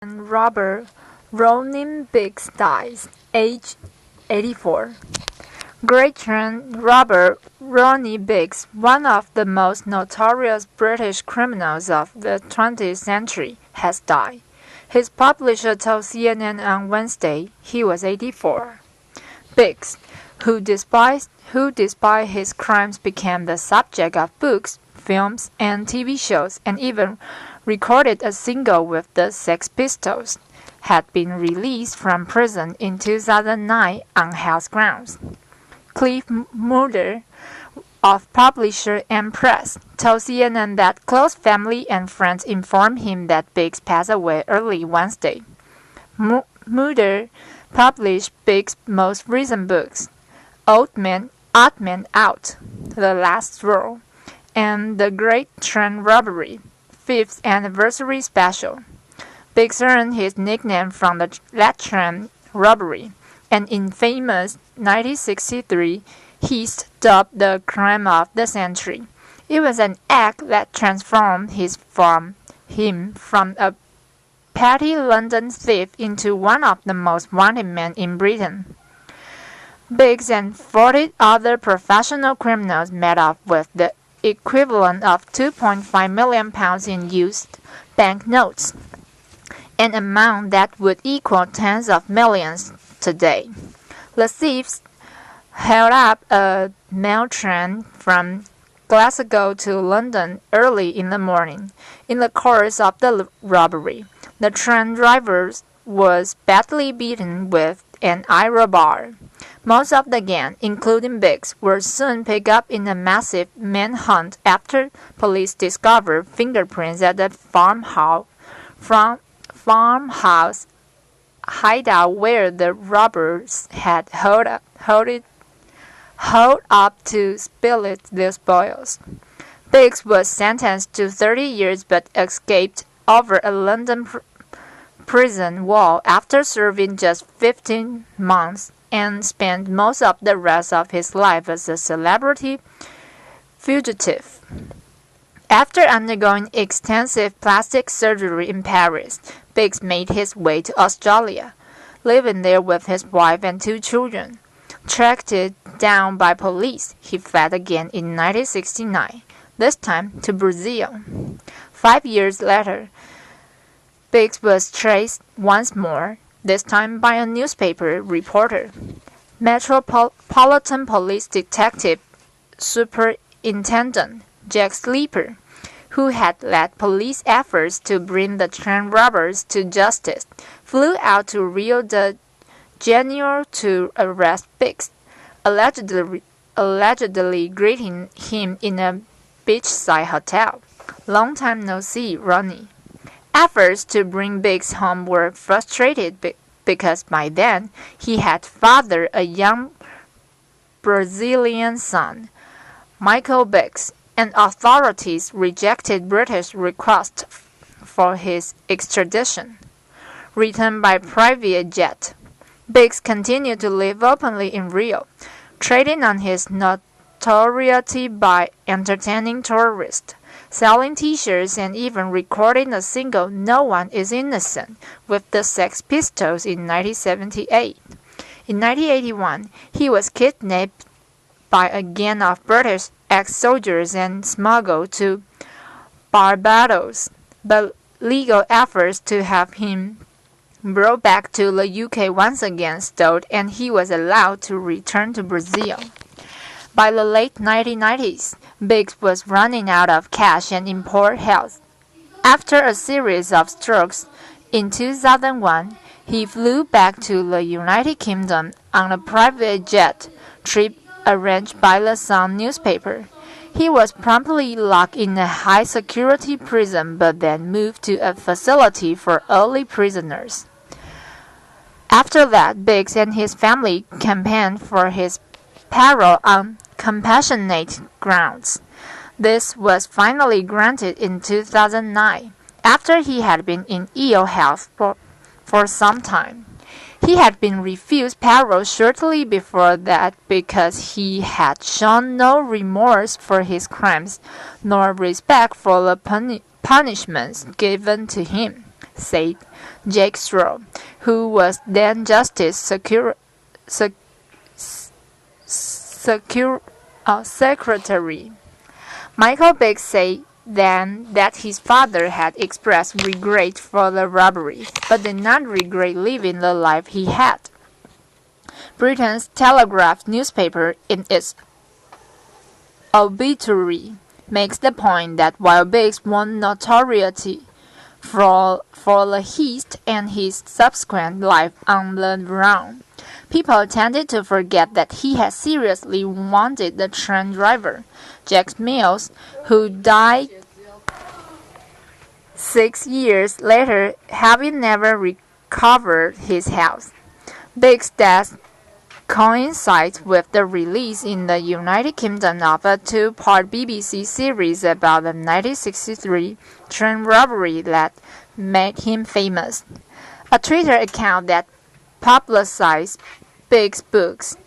Robber Ronin Biggs dies, age 84. Great train robber Ronnie Biggs, one of the most notorious British criminals of the 20th century, has died. His publisher told CNN on Wednesday he was 84. Biggs, who despite his crimes became the subject of books, films, and TV shows, and even recorded a single with the Sex Pistols, had been released from prison in 2009 on health grounds. Cliff Mulder, of publisher and press, told CNN that close family and friends informed him that Biggs passed away early Wednesday. Mulder published Biggs' most recent books, Odd Man Out, The Last Straw, and The Great Train Robbery, 5th Anniversary Special. Biggs earned his nickname from that train robbery, and in famous 1963 heist dubbed the crime of the century. It was an act that transformed him from a petty London thief into one of the most wanted men in Britain. Biggs and 40 other professional criminals met off with the equivalent of £2.5 million in used banknotes, an amount that would equal tens of millions today. The thieves held up a mail train from Glasgow to London early in the morning. In the course of the robbery, the train driver was badly beaten with an iron bar. Most of the gang, including Biggs, were soon picked up in a massive manhunt after police discovered fingerprints at the farmhouse hideout where the robbers had holed up to spill their spoils. Biggs was sentenced to 30 years but escaped over a London prison wall after serving just 15 months and spent most of the rest of his life as a celebrity fugitive. After undergoing extensive plastic surgery in Paris, Biggs made his way to Australia, living there with his wife and 2 children. Tracked down by police, he fled again in 1969, this time to Brazil. 5 years later, Biggs was traced once more, this time by a newspaper reporter. Metropolitan Police Detective Superintendent Jack Sleeper, who had led police efforts to bring the train robbers to justice, flew out to Rio de Janeiro to arrest Biggs, allegedly greeting him in a beachside hotel. Long time no see, Ronnie. Efforts to bring Biggs home were frustrated because by then he had fathered a young Brazilian son, Michael Biggs, and authorities rejected British requests for his extradition. Returned by private jet, Biggs continued to live openly in Rio, trading on his notoriety by entertaining tourists, selling T-shirts, and even recording the single "No One Is Innocent" with the Sex Pistols in 1978. In 1981, he was kidnapped by a gang of British ex-soldiers and smuggled to Barbados, but legal efforts to have him brought back to the UK once again stalled, and he was allowed to return to Brazil. By the late 1990s, Biggs was running out of cash and in poor health. After a series of strokes in 2001, he flew back to the United Kingdom on a private jet trip arranged by the Sun newspaper. He was promptly locked in a high-security prison but then moved to a facility for early prisoners. After that, Biggs and his family campaigned for his parole on compassionate grounds. This was finally granted in 2009, after he had been in ill health for some time. He had been refused parole shortly before that because he had shown no remorse for his crimes, nor respect for the punishments given to him. said Jake Straw, who was then Justice Secretary. Michael Biggs said then that his father had expressed regret for the robbery, but did not regret living the life he had. Britain's Telegraph newspaper, in its obituary, makes the point that while Biggs won notoriety for the heist and his subsequent life on the run, people tended to forget that he had seriously wounded the train driver, Jack Mills, who died 6 years later, having never recovered his health. Biggs' death coincides with the release in the United Kingdom of a two-part BBC series about the 1963 train robbery that made him famous. A Twitter account that publicized Biggs' books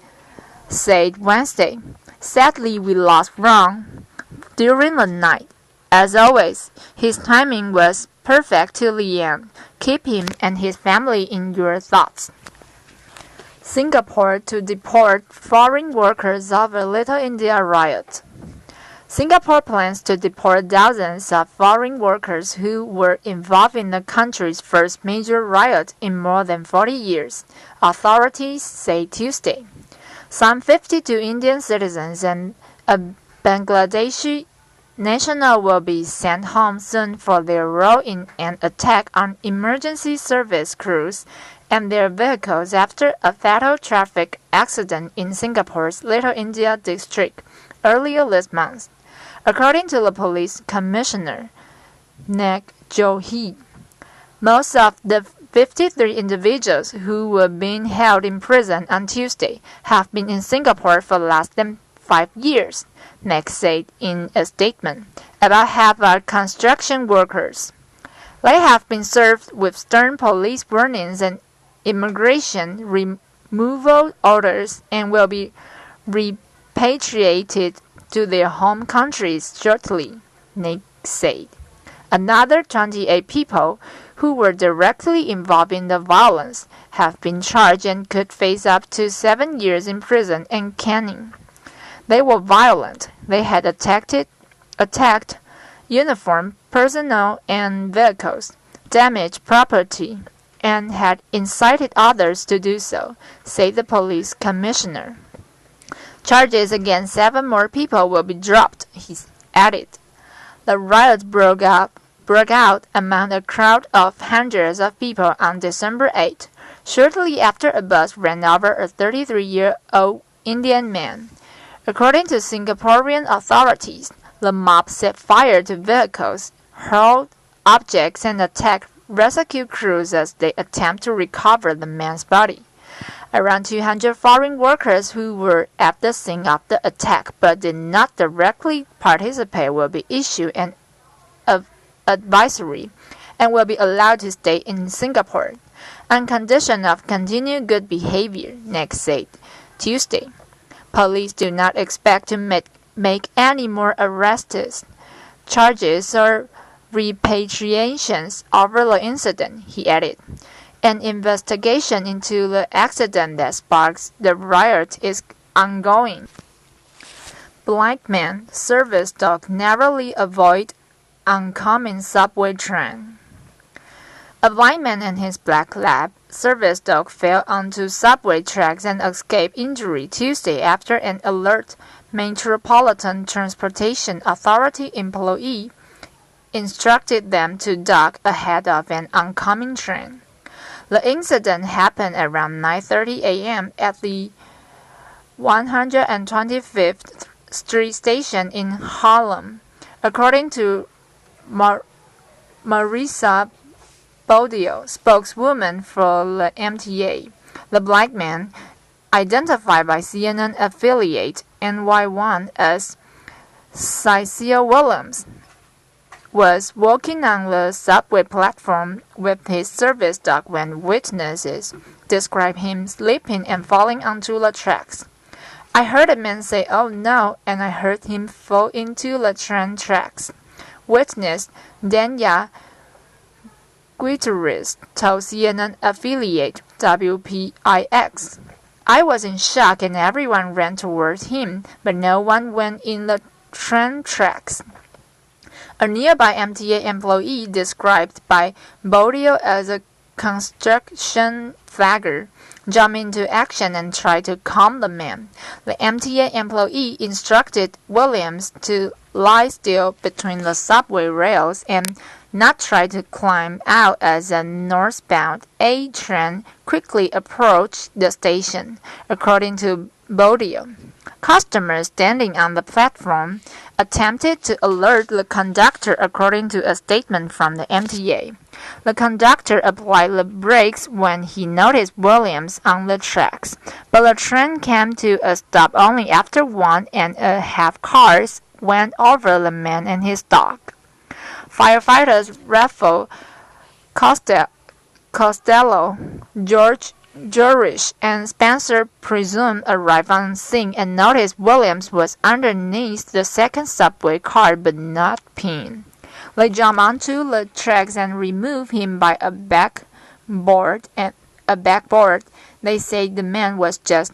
said Wednesday, "Sadly, we lost Ron during the night. As always, his timing was perfect to the end. Keep him and his family in your thoughts." Singapore to deport foreign workers over Little India riot. Singapore plans to deport dozens of foreign workers who were involved in the country's first major riot in more than 40 years, authorities say Tuesday. Some 52 Indian citizens and a Bangladeshi national will be sent home soon for their role in an attack on emergency service crews and their vehicles after a fatal traffic accident in Singapore's Little India district earlier this month, according to the police commissioner, Nek Jo-hee. Most of the 53 individuals who were being held in prison on Tuesday have been in Singapore for less than 5 years, Nek said in a statement. About half are construction workers. They have been served with stern police warnings and immigration removal orders and will be repatriated to their home countries shortly, Nek said. Another 28 people who were directly involved in the violence have been charged and could face up to 7 years in prison and caning. They were violent. They had attacked uniformed personnel and vehicles, damaged property, and had incited others to do so, said the police commissioner. Charges against 7 more people will be dropped, he added. The riot broke out among a crowd of hundreds of people on December 8, shortly after a bus ran over a 33-year-old Indian man. According to Singaporean authorities, the mob set fire to vehicles, hurled objects, and attacked rescue crews as they attempt to recover the man's body. Around 200 foreign workers who were at the scene of the attack but did not directly participate will be issued an advisory and will be allowed to stay in Singapore on condition of continued good behavior, Nek said Tuesday. Police do not expect to make any more arrests, charges, or repatriations over the incident, he added. An investigation into the accident that sparks the riot is ongoing. Blind man, service dog narrowly avoid oncoming subway train. A blind man and his black lab service dog fell onto subway tracks and escaped injury Tuesday after an alert Metropolitan Transportation Authority employee instructed them to duck ahead of an oncoming train. The incident happened around 9:30 a.m. at the 125th Street station in Harlem, according to Marisa Bodio, spokeswoman for the MTA. The black man, identified by CNN affiliate NY1 as Cecil Williams, was walking on the subway platform with his service dog when witnesses described him slipping and falling onto the tracks. I heard a man say, "Oh no," and I heard him fall into the train tracks. Witness Danya Guterres told CNN affiliate WPIX. I was in shock and everyone ran towards him, but no one went in the train tracks. A nearby MTA employee described by Bodio as a construction flagger jumped into action and tried to calm the man. The MTA employee instructed Williams to lie still between the subway rails and not try to climb out as a northbound A train quickly approached the station, according to Bodio. Customers standing on the platform attempted to alert the conductor according to a statement from the MTA. The conductor applied the brakes when he noticed Williams on the tracks, but the train came to a stop only after 1.5 cars went over the man and his dog. Firefighters Rafael Costello, George Jurish, and Spencer Presume arrived on scene and noticed Williams was underneath the second subway car but not pinned. They jumped onto the tracks and removed him by a backboard. They said the man was just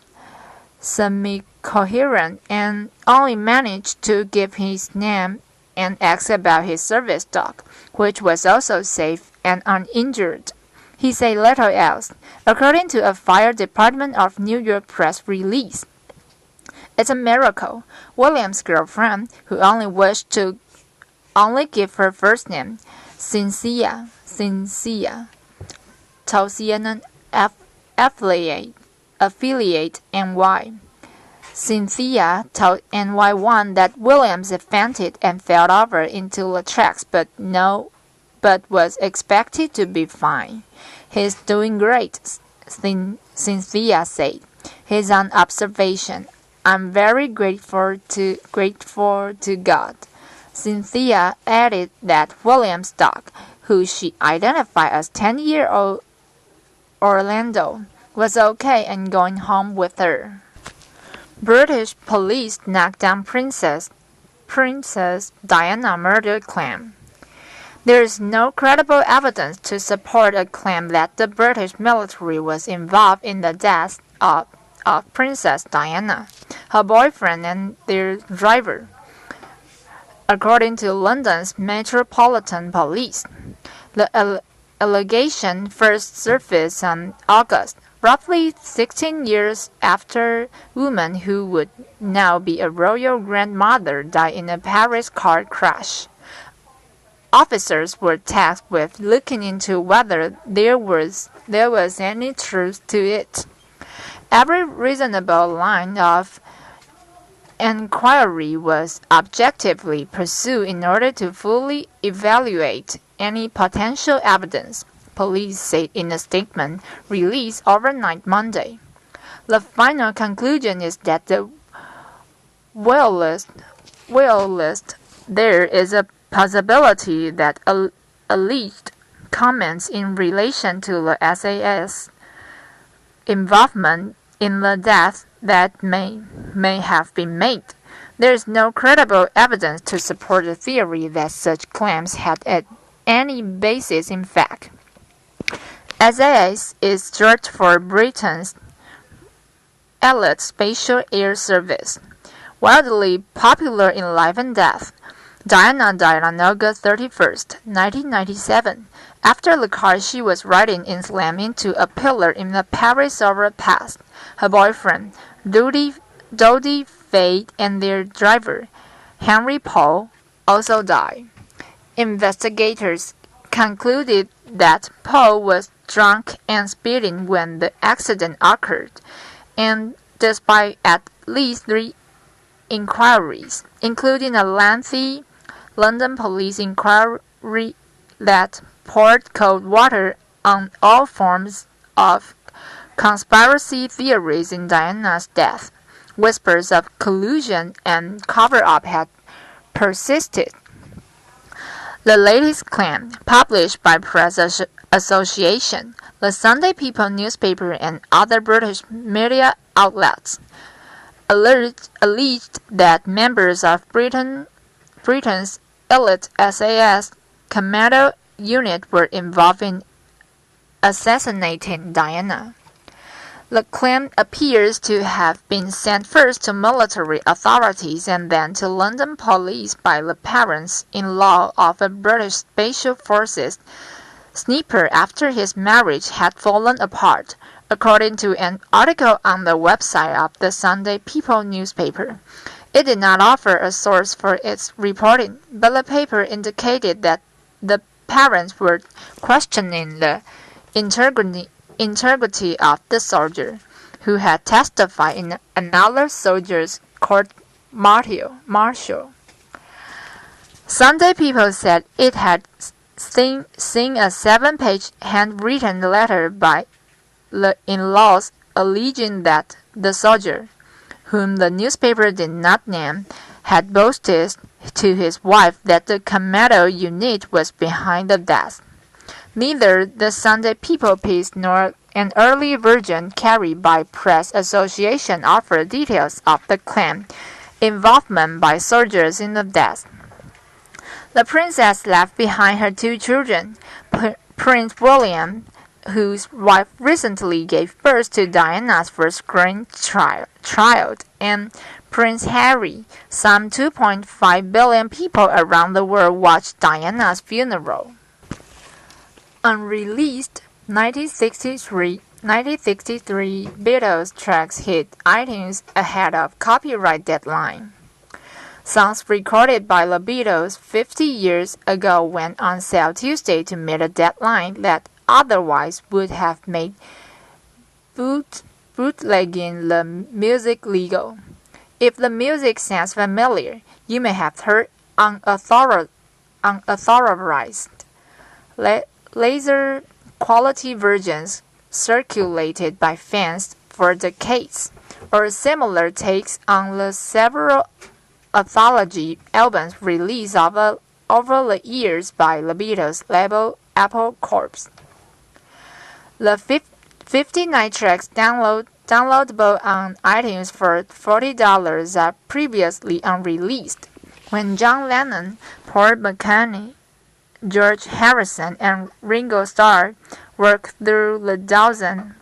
semi-coherent and only managed to give his name and asked about his service dog, which was also safe and uninjured. He said little else, according to a Fire Department of New York press release. It's a miracle. Williams' girlfriend, who only wished to give her first name, Cynthia, told CNN affiliate NY. Cynthia told NY1 that Williams fainted and fell over into the tracks, but was expected to be fine. He's doing great, Cynthia said. He's on observation. I'm very grateful to God. Cynthia added that Williams' dog, who she identified as 10-year-old Orlando, was okay and going home with her. British police knocked down Princess Diana murder claim. There is no credible evidence to support a claim that the British military was involved in the death of Princess Diana, her boyfriend and their driver, according to London's Metropolitan Police. The allegation first surfaced in August, roughly 16 years after a woman who would now be a royal grandmother died in a Paris car crash. Officers were tasked with looking into whether there was any truth to it. Every reasonable line of inquiry was objectively pursued in order to fully evaluate any potential evidence, police said in a statement released overnight Monday. The final conclusion is that the there is a possibility that alleged comments in relation to the SAS involvement in the death that may have been made. There is no credible evidence to support the theory that such claims had any basis in fact. SAS is short for Britain's Elite Special Air Service, wildly popular in life and death. Diana died on August 31st, 1997, after the car she was riding in slammed into a pillar in the Paris overpass. Her boyfriend, Dodi Faye, and their driver, Henry Paul, also died. Investigators concluded that Paul was drunk and speeding when the accident occurred, and despite at least 3 inquiries, including a lengthy London police inquiry that poured cold water on all forms of conspiracy theories in Diana's death, whispers of collusion and cover-up had persisted. The latest claim, published by Press Association, the Sunday People newspaper and other British media outlets, alleged that members of Britain's elite SAS Commando unit were involved in assassinating Diana. The claim appears to have been sent first to military authorities and then to London police by the parents-in-law of a British Special Forces sniper after his marriage had fallen apart, according to an article on the website of the Sunday People newspaper. It did not offer a source for its reporting, but the paper indicated that the parents were questioning the integrity of the soldier, who had testified in another soldier's court-martial. Sunday People said it had seen a 7-page handwritten letter by the in-laws alleging that the soldier, whom the newspaper did not name, had boasted to his wife that the commando unit was behind the death. Neither the Sunday People piece nor an early version carried by Press Association offered details of the claimed involvement by soldiers in the death. The princess left behind her 2 children, Prince William, whose wife recently gave birth to Diana's first grandchild, and Prince Harry. Some 2.5 billion people around the world watched Diana's funeral. Unreleased 1963 Beatles tracks hit iTunes ahead of copyright deadline. Songs recorded by the Beatles 50 years ago went on sale Tuesday to meet a deadline that otherwise would have made bootlegging the music legal. If the music sounds familiar, you may have heard unauthorized laser quality versions circulated by fans for decades, or similar takes on the several anthology albums released over the years by the Beatles label Apple Corps. The 59 tracks downloadable on iTunes for $40 are previously unreleased. When John Lennon, Paul McCartney, George Harrison, and Ringo Starr worked through the dozen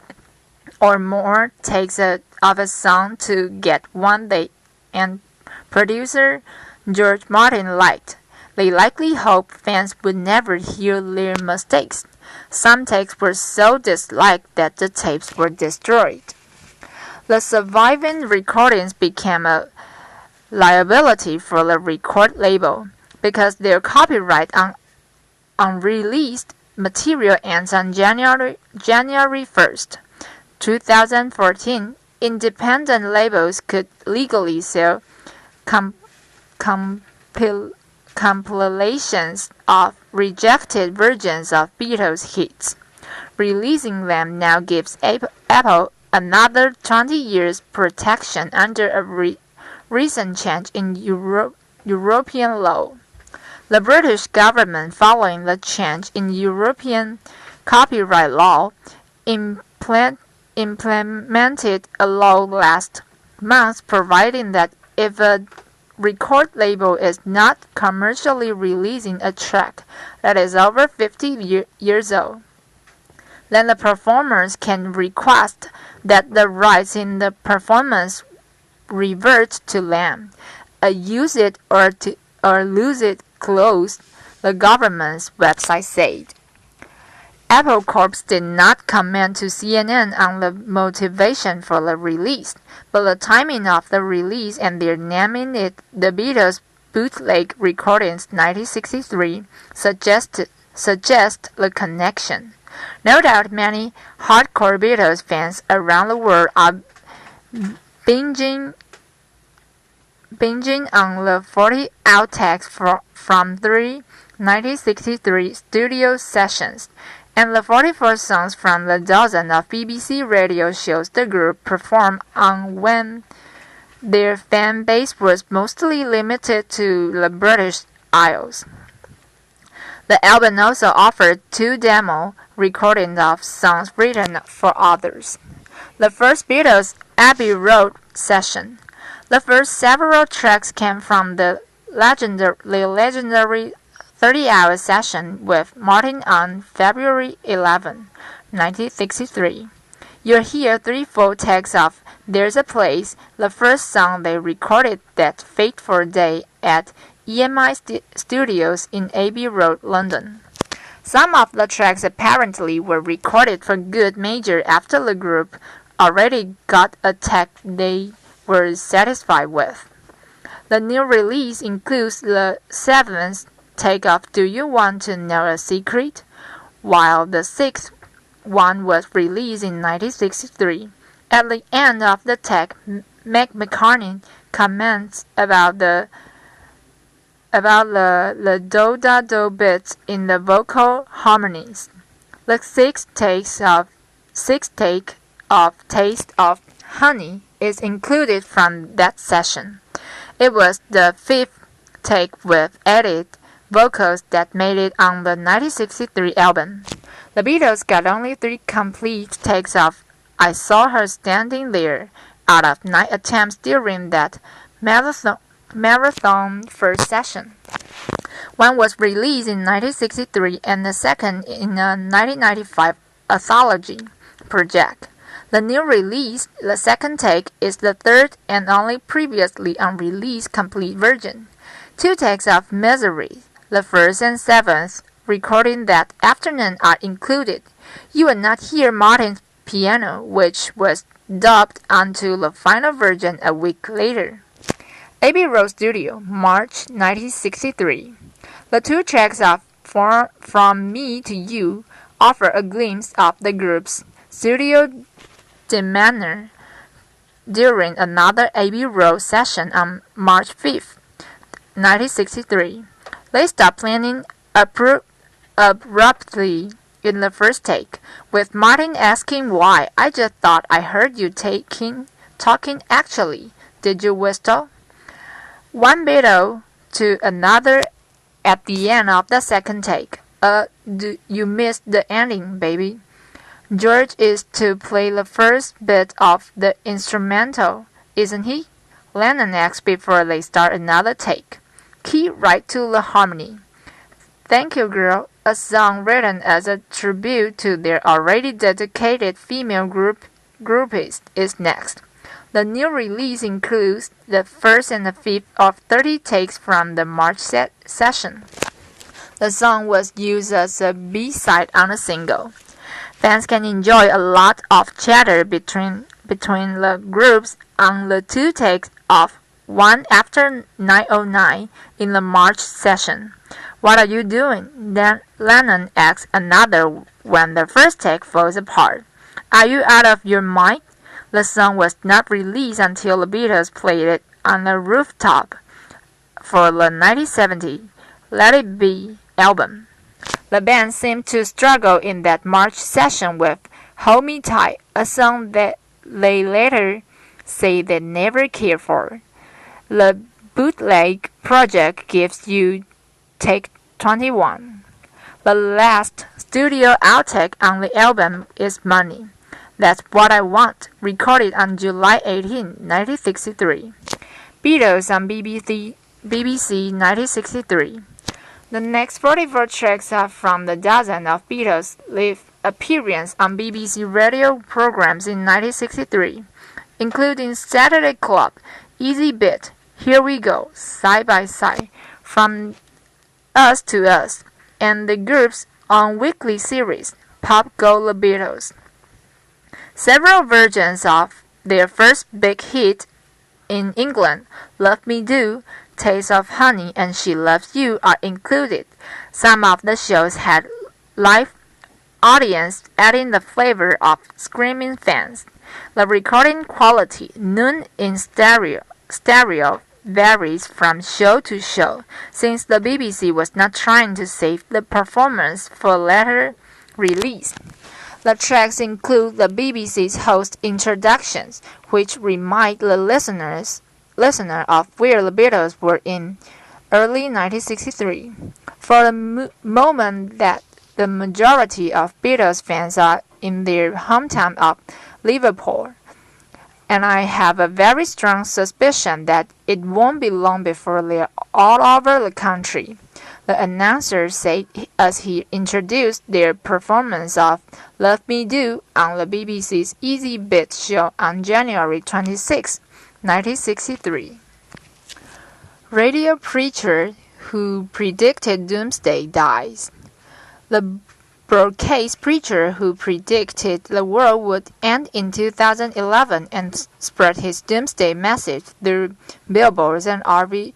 or more takes of a song to get one they and producer George Martin liked, they likely hoped fans would never hear their mistakes. Some takes were so disliked that the tapes were destroyed. The surviving recordings became a liability for the record label because their copyright on unreleased material ends on January 1st, 2014. Independent labels could legally sell compilations of rejected versions of Beatles hits. Releasing them now gives Apple another 20 years protection under a recent change in European law. The British government, following the change in European copyright law, implemented a law last month providing that if a record label is not commercially releasing a track that is over 50 years old, then the performers can request that the rights in the performance revert to them. A use it or lose it clause, the government's website said. Apple Corps did not comment to CNN on the motivation for the release, but the timing of the release and their naming it the Beatles bootleg recordings 1963 suggest the connection. No doubt many hardcore Beatles fans around the world are binging on the 40 outtakes from 3 1963 studio sessions, and the 44 songs from the dozen of BBC radio shows the group performed on when their fan base was mostly limited to the British Isles. The album also offered 2 demo recordings of songs written for others. The first Beatles Abbey Road session. The first several tracks came from the legendary 30-hour session with Martin on February 11, 1963. You'll hear 3 full takes of There's a Place, the first song they recorded that fateful day at EMI Studios in Abbey Road, London. Some of the tracks apparently were recorded for good measure after the group already got a take they were satisfied with. The new release includes the 7th take of Do You Want to Know a Secret, while the 6th one was released in 1963. At the end of the take, Meg McCartney comments about the do-da-do bits in the vocal harmonies. The sixth take of Taste of Honey is included from that session. It was the 5th take with added vocals that made it on the 1963 album. The Beatles got only 3 complete takes of I Saw Her Standing There out of 9 attempts during that marathon first session. One was released in 1963 and the second in a 1995 anthology project. The new release, the second take, is the 3rd and only previously unreleased complete version. 2 takes of Misery, the 1st and 7th, recording that afternoon are included. You will not hear Martin's piano, which was dubbed onto the final version a week later. Abbey Road Studio, March 1963. The 2 tracks of From Me to You offer a glimpse of the group's studio demeanor during another Abbey Road session on March 5, 1963. They stopped playing abruptly in the first take, with Martin asking why. I just thought I heard you talking actually. Did you whistle? One Beatle to another at the end of the second take. You missed the ending, baby. George is to play the first bit of the instrumental, isn't he? Lennon asks before they start another take. Key right to the harmony. Thank You Girl, a song written as a tribute to their already dedicated female groupies, is next. The new release includes the 1st and the 5th of 30 takes from the March session. The song was used as a B-side on a single. Fans can enjoy a lot of chatter between the groups on the 2 takes of One After 909 in the March session. What are you doing? Then Lennon asks another when the first take falls apart. Are you out of your mind? The song was not released until the Beatles played it on the rooftop for the 1970 Let It Be album. The band seemed to struggle in that March session with Hold Me Tight, a song that they later say they never cared for. The bootleg project gives you Take 21. The last studio outtake on the album is Money. That's What I Want, recorded on July 18, 1963. Beatles on BBC 1963. The next 44 tracks are from the dozen of Beatles live appearances on BBC radio programs in 1963, including Saturday Club, Easy Bit, Here We Go, Side by Side, From Us to Us, and the group's own weekly series, Pop Go The Beatles. Several versions of their first big hit in England, Love Me Do, Taste of Honey, and She Loves You, are included. Some of the shows had live audience adding the flavor of screaming fans. The recording quality, known in stereo, varies from show to show, since the BBC was not trying to save the performance for later release. The tracks include the BBC's host introductions, which remind the listener of where the Beatles were in early 1963. For the moment that the majority of Beatles fans are in their hometown of Liverpool, and I have a very strong suspicion that it won't be long before they're all over the country. the announcer said as he introduced their performance of Love Me Do on the BBC's Easy Bit show on January 26, 1963. Radio preacher who predicted doomsday dies. The broadcast preacher who predicted the world would end in 2011 and spread his doomsday message through billboards and RV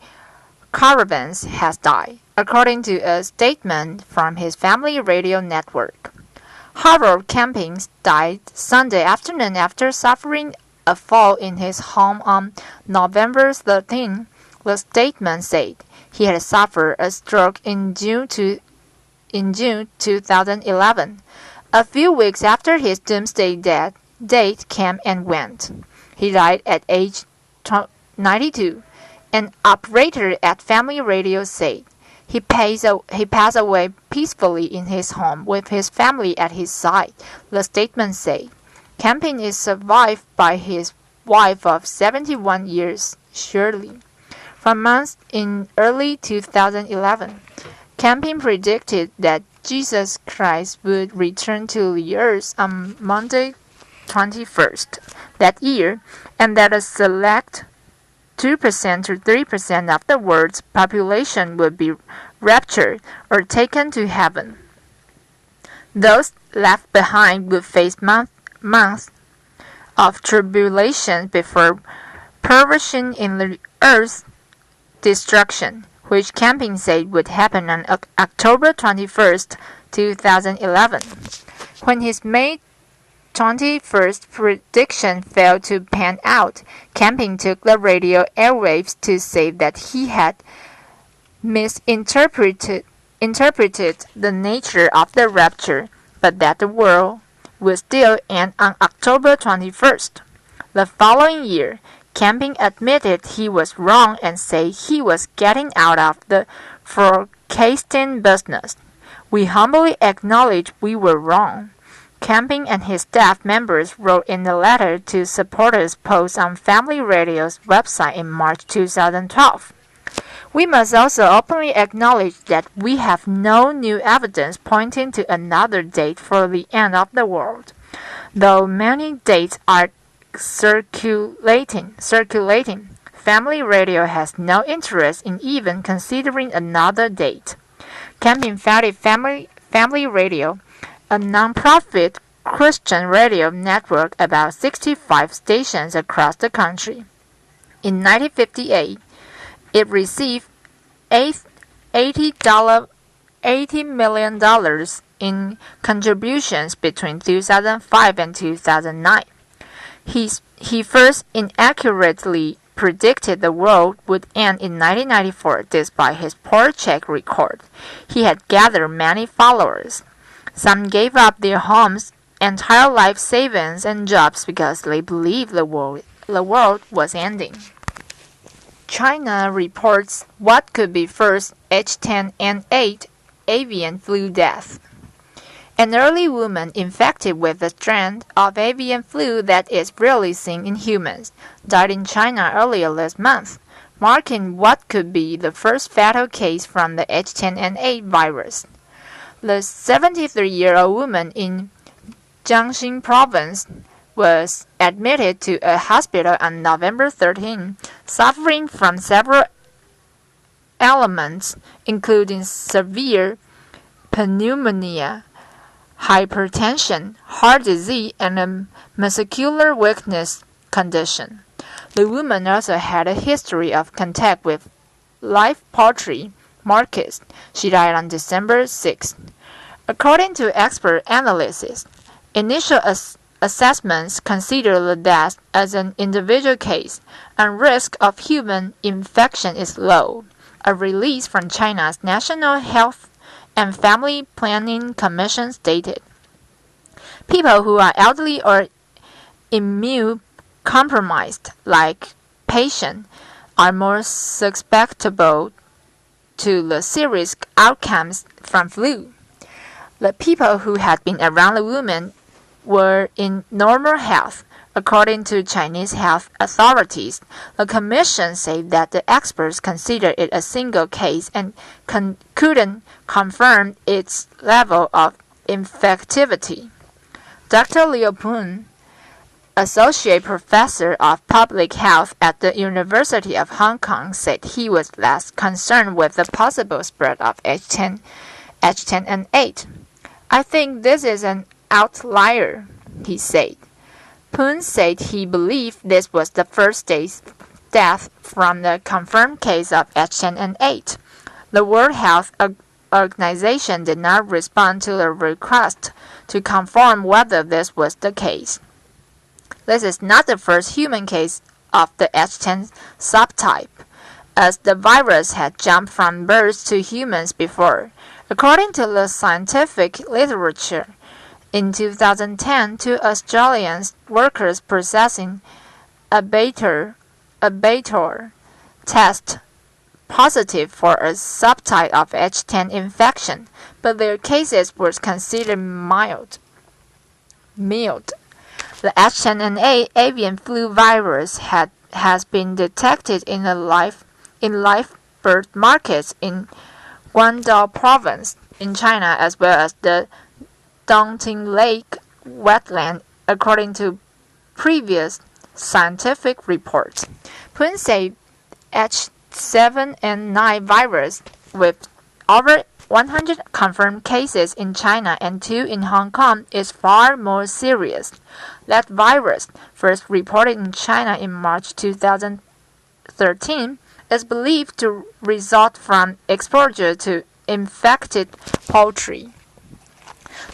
caravans has died, according to a statement from his family radio network. Harold Camping died Sunday afternoon after suffering a fall in his home on November 13. The statement said he had suffered a stroke in June 2011, a few weeks after his doomsday date came and went. He died at age 92. An operator at Family Radio said he passed away peacefully in his home with his family at his side. The statement said Camping is survived by his wife of 71 years, Shirley. For months in early 2011, Camping predicted that Jesus Christ would return to the earth on Monday 21st that year, and that a select 2% to 3% of the world's population would be raptured or taken to heaven. Those left behind would face months of tribulation before perishing in the earth's destruction, which Camping said would happen on October 21st, 2011. When his May 21st prediction failed to pan out, Camping took the radio airwaves to say that he had misinterpreted the nature of the rapture, but that the world would still end on October 21st. The following year, Camping admitted he was wrong and said he was getting out of the forecasting business. We humbly acknowledge we were wrong. Camping and his staff members wrote in a letter to supporters post on Family Radio's website in March 2012. We must also openly acknowledge that we have no new evidence pointing to another date for the end of the world, though many dates are circulating. Family Radio has no interest in even considering another date. Camping founded Family Radio, a non-profit Christian radio network about 65 stations across the country. In 1958, it received $80 million in contributions between 2005 and 2009. He first inaccurately predicted the world would end in 1994 despite his poor check record. He had gathered many followers. Some gave up their homes, entire life savings, and jobs because they believed the world was ending. China reports what could be first H10N8 avian flu death. An early woman infected with the strand of avian flu that is rarely seen in humans died in China earlier this month, marking what could be the first fatal case from the H10N8 virus. The 73-year-old woman in Jiangxi province was admitted to a hospital on November 13, suffering from several ailments, including severe pneumonia, hypertension, heart disease, and a muscular weakness condition. The woman also had a history of contact with live poultry markets. She died on December 6. According to expert analysis, initial assessments consider the death as an individual case, and risk of human infection is low. A release from China's National Health and Family Planning Commission stated, people who are elderly or immune compromised, like patients, are more susceptible to the serious outcomes from flu. The people who had been around the woman were in normal health. According to Chinese health authorities, the commission said that the experts considered it a single case and couldn't confirm its level of infectivity. Dr. Liu Pun, Associate Professor of Public Health at the University of Hong Kong, said he was less concerned with the possible spread of H10N8. "I think this is an outlier," he said. Pun said he believed this was the first death from the confirmed case of H10N8. The World Health Organization did not respond to the request to confirm whether this was the case. This is not the first human case of the H10 subtype, as the virus had jumped from birds to humans before. According to the scientific literature, in 2010, two Australian workers processing Abattoir test positive for a subtype of H10 infection, but their cases were considered mild. The H10N8 avian flu virus has been detected in live bird markets in Guangdong Province in China, as well as the Dongting Lake wetland, according to previous scientific reports. Pun said H7N9 virus, with over 100 confirmed cases in China and 2 in Hong Kong, is far more serious. That virus, first reported in China in March 2013, is believed to result from exposure to infected poultry.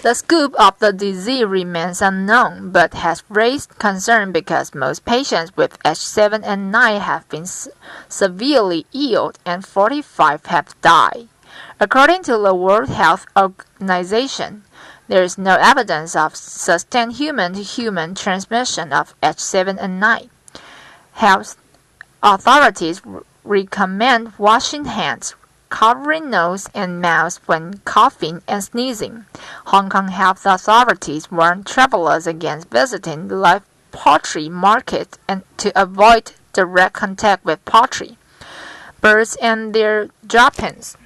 The scope of the disease remains unknown, but has raised concern because most patients with H7N9 have been severely ill and 45 have died. According to the World Health Organization, there is no evidence of sustained human-to-human transmission of H7N9. Health authorities recommend washing hands, covering nose and mouth when coughing and sneezing. Hong Kong health authorities warn travelers against visiting live poultry markets and to avoid direct contact with poultry, birds and their droppings.